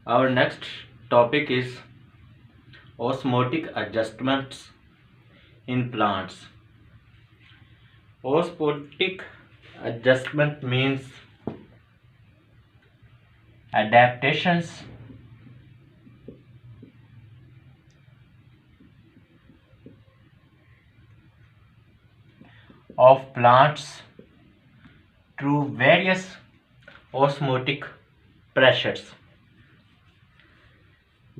Our next topic is osmotic adjustments in plants. Osmotic adjustment means adaptations of plants through various osmotic pressures.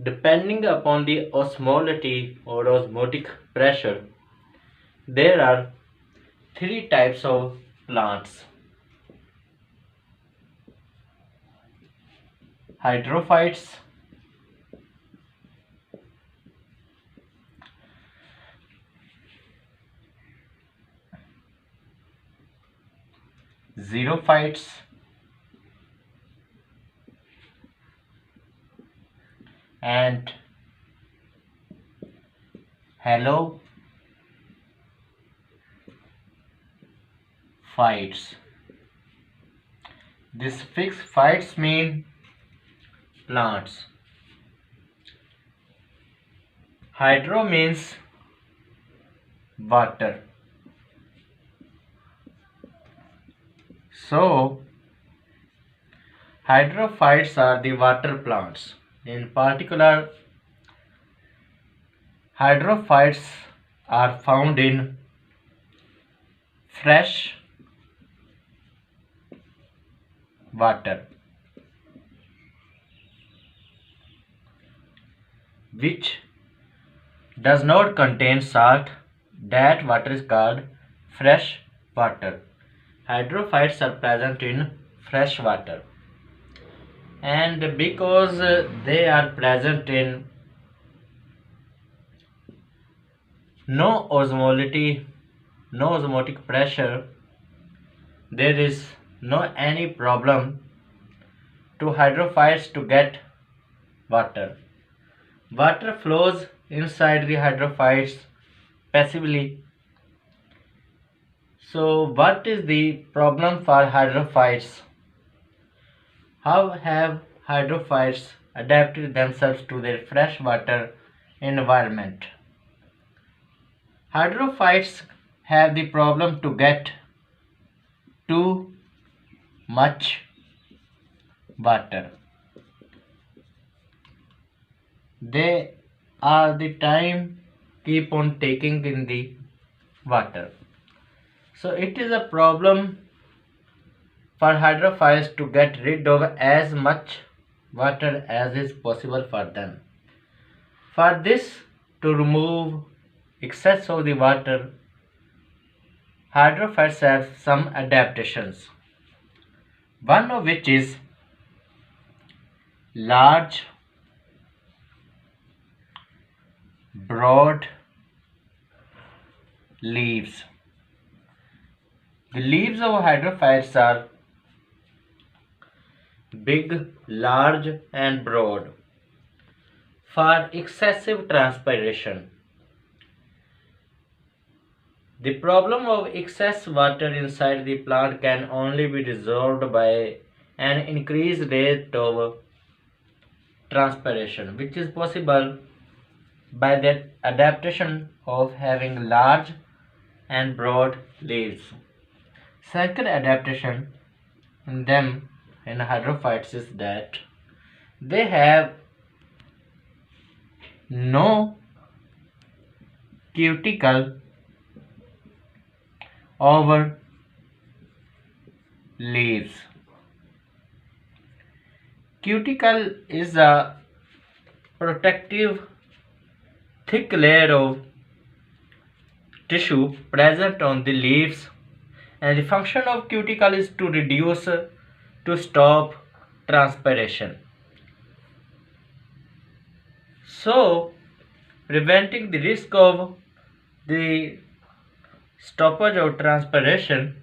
Depending upon the osmolality or osmotic pressure, there are three types of plants: hydrophytes, xerophytes, and halophytes. This fixed phytes mean plants. Hydro means water. So, hydrophytes are the water plants. In particular, hydrophytes are found in fresh water, which does not contain salt. That water is called fresh water. Hydrophytes are present in fresh water, and because they are present in no osmolality, no osmotic pressure, there is no any problem to hydrophytes to get water. Water flows inside the hydrophytes passively. So what is the problem for hydrophytes? How have hydrophytes adapted themselves to their freshwater environment? Hydrophytes have the problem to get too much water. They are the time keep on taking in the water. So it is a problem for hydrophytes to get rid of as much water as is possible for them. For this, to remove excess of the water, hydrophytes have some adaptations. One of which is large, broad leaves. The leaves of hydrophytes are big, large, and broad for excessive transpiration. The problem of excess water inside the plant can only be resolved by an increased rate of transpiration, which is possible by the adaptation of having large and broad leaves. Second adaptation in them in hydrophytes is that they have no cuticle over leaves. Cuticle is a protective thick layer of tissue present on the leaves, and the function of cuticle is to reduce to stop transpiration. So, preventing the risk of the stoppage of transpiration,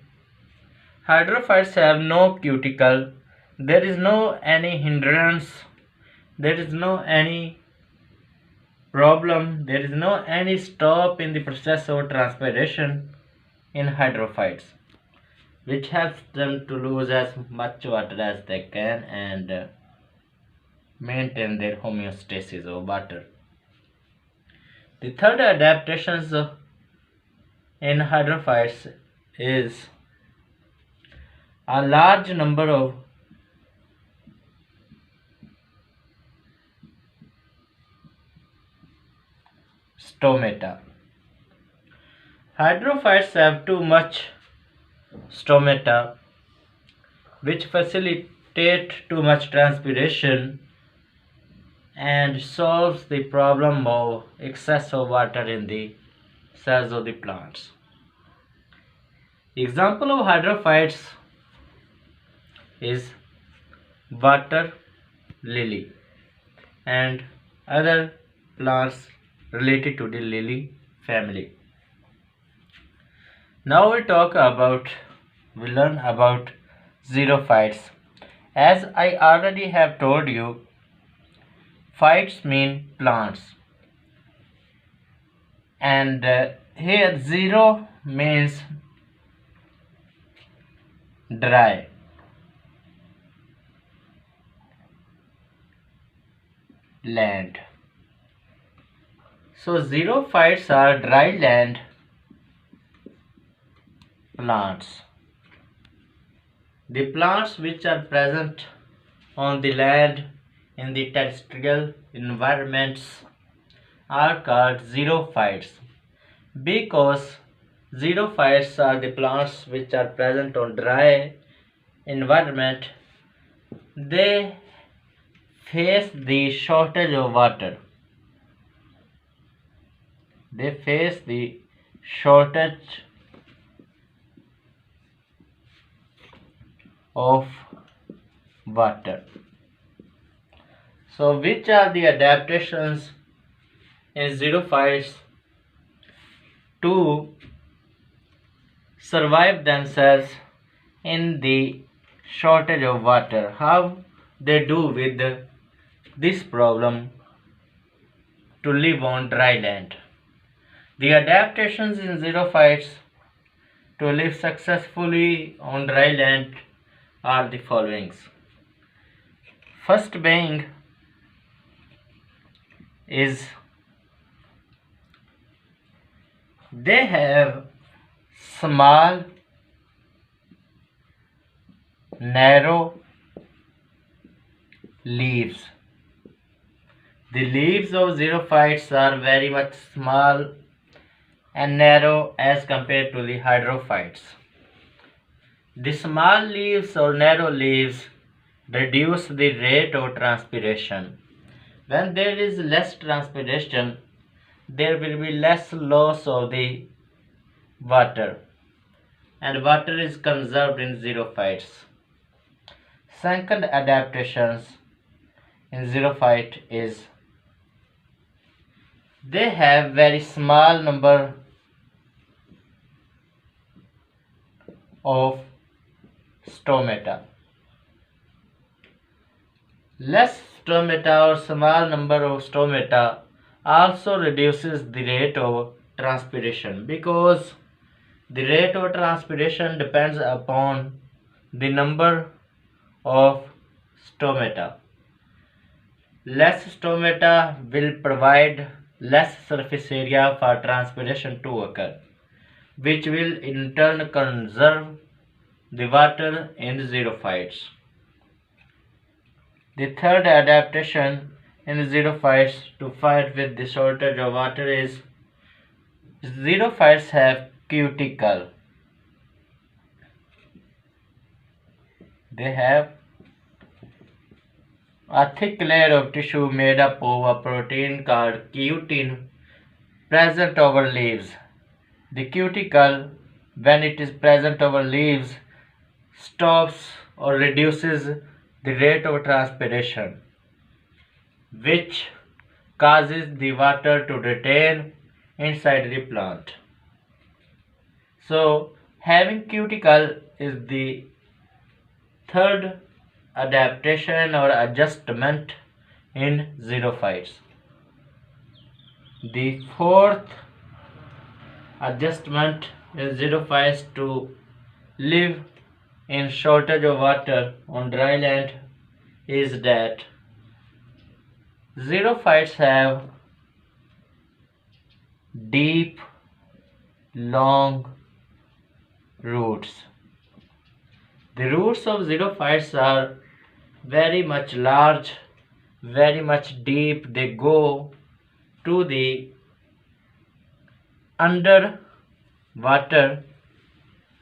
hydrophytes have no cuticle. There is no any hindrance. There is no any problem. There is no any stop in the process of transpiration in hydrophytes, which helps them to lose as much water as they can and maintain their homeostasis of water. The third adaptations in hydrophytes is a large number of stomata. Hydrophytes have too much stomata which facilitate too much transpiration and solves the problem of excess of water in the cells of the plants. Example of hydrophytes is water lily and other plants related to the lily family. Now we learn about xerophytes. As I already have told you, phytes mean plants, and here zero means dry. Land. So xerophytes are dry land plants. The plants which are present on the land in the terrestrial environments are called xerophytes because xerophytes are the plants which are present on dry environment. They face the shortage of water. They face the shortage of water. So which are the adaptations in xerophytes to survive themselves in the shortage of water? How they do with this problem to live on dry land? The adaptations in xerophytes to live successfully on dry land are the followings. First being is they have small, narrow leaves. The leaves of xerophytes are very much small and narrow as compared to the hydrophytes. The small leaves or narrow leaves reduce the rate of transpiration. When there is less transpiration, there will be less loss of the water, and water is conserved in xerophytes. Second adaptations in xerophyte is they have very small number of stomata. Less stomata or small number of stomata also reduces the rate of transpiration because the rate of transpiration depends upon the number of stomata. Less stomata will provide less surface area for transpiration to occur, which will in turn conserve the water in the xerophytes. The third adaptation in the xerophytes to fight with the shortage of water is xerophytes have cuticle. They have a thick layer of tissue made up of a protein called cutin present over leaves. The cuticle, when it is present over leaves, stops or reduces the rate of transpiration, which causes the water to retain inside the plant. So, having cuticle is the third adaptation or adjustment in xerophytes. The fourth adjustment in xerophytes to live in shortage of water on dry land is that Xerophytes have deep, long roots. The roots of xerophytes are very much large, very much deep. They go to the under water,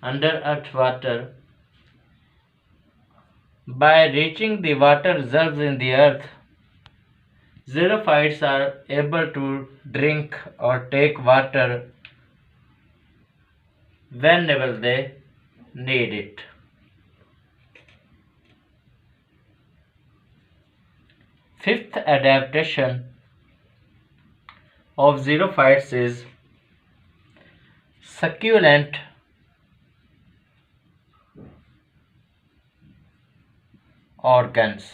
under earth water. By reaching the water reserves in the earth, xerophytes are able to drink or take water whenever they need it. Fifth adaptation of xerophytes is succulent organs.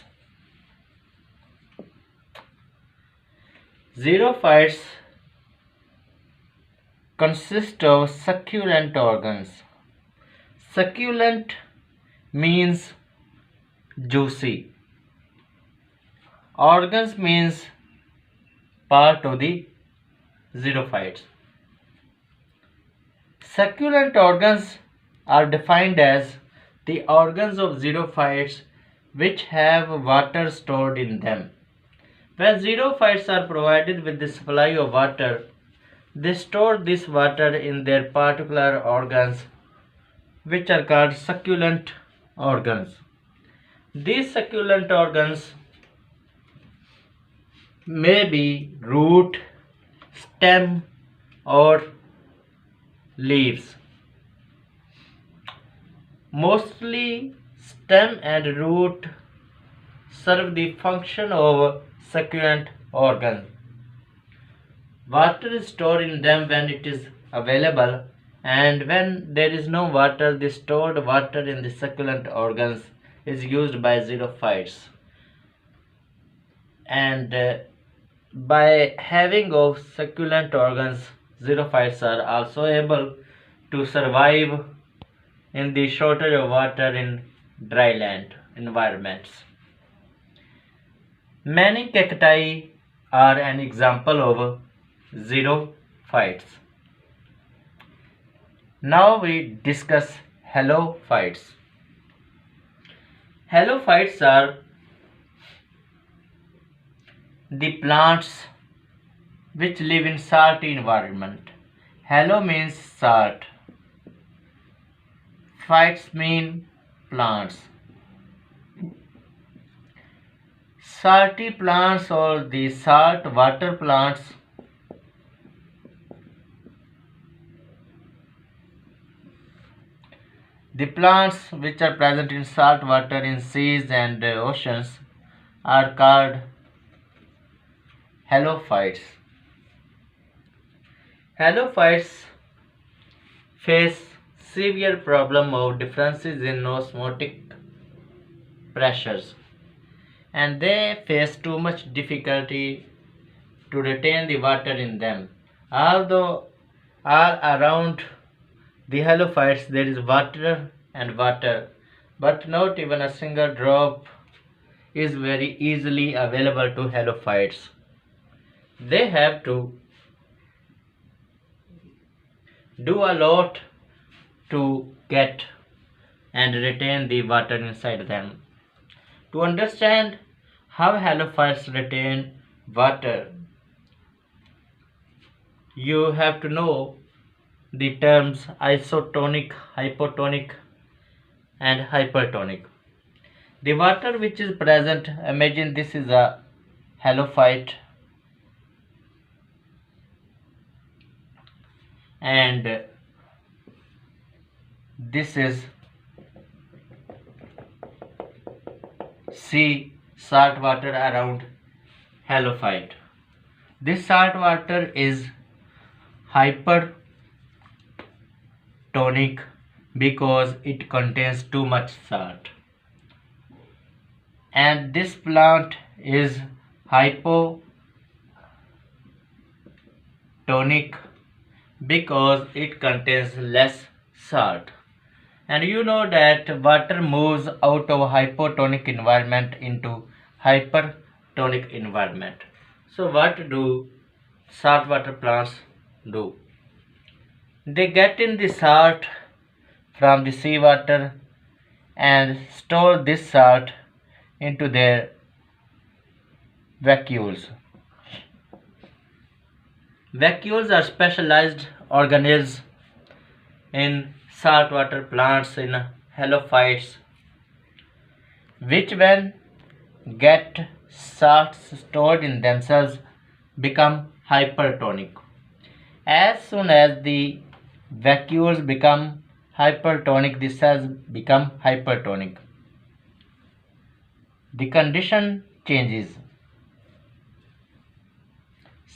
Xerophytes consist of succulent organs. Succulent means juicy. Organs means part of the xerophytes. Succulent organs are defined as the organs of xerophytes which have water stored in them. When xerophytes are provided with the supply of water, they store this water in their particular organs, which are called succulent organs. These succulent organs may be root, stem, or leaves. Mostly stem and root serve the function of succulent organs. Water is stored in them when it is available, and when there is no water, the stored water in the succulent organs is used by xerophytes. And by having of succulent organs, xerophytes are also able to survive in the shortage of water in dry land environments. Many cacti are an example of xerophytes. Now we discuss halophytes. Halophytes are the plants which live in salty environment. Halo means salt. Phytes mean plants. Salty plants or the salt water plants the plants which are present in salt water in seas and oceans are called halophytes. Halophytes face severe problem of differences in osmotic pressures, and they face too much difficulty to retain the water in them. Although all around the halophytes there is water and water, but not even a single drop is very easily available to halophytes. They have to do a lot to get and retain the water inside them. To understand how halophytes retain water, you have to know the terms isotonic, hypotonic, and hypertonic. The water which is present, imagine this is a halophyte, and this is sea salt water around halophyte. This salt water is hypertonic because it contains too much salt, and this plant is hypotonic because it contains less salt. And you know that water moves out of hypotonic environment into hypertonic tonic environment. So what do saltwater plants do? They get in the salt from the seawater and store this salt into their vacuoles. Vacuoles are specialized organelles in saltwater plants in halophytes, which when get salts stored in themselves become hypertonic. As soon as the vacuoles become hypertonic, the cells become hypertonic. The condition changes.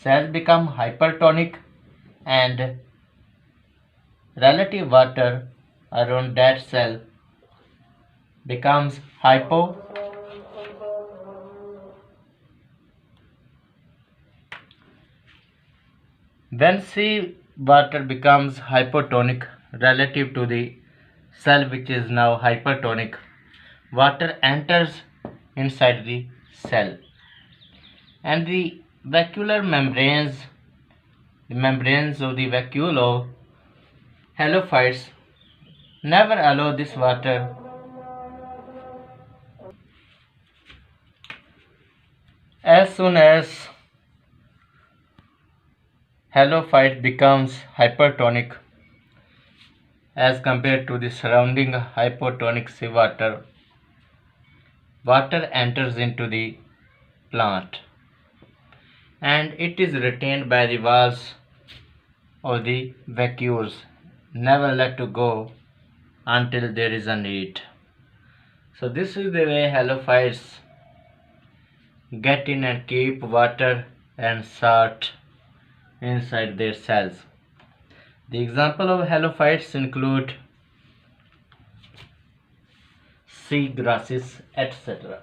Cells become hypertonic and relative water around that cell becomes hypo. When sea water becomes hypotonic relative to the cell which is now hypertonic, water enters inside the cell and the vacuolar membranes, the membranes of the vacuole of halophytes never allow this water. As soon as halophyte becomes hypertonic as compared to the surrounding hypotonic seawater, water enters into the plant and it is retained by the walls of the vacuoles, never let to go until there is a need. So this is the way halophytes get in and keep water and salt inside their cells. The example of halophytes include sea grasses, etc.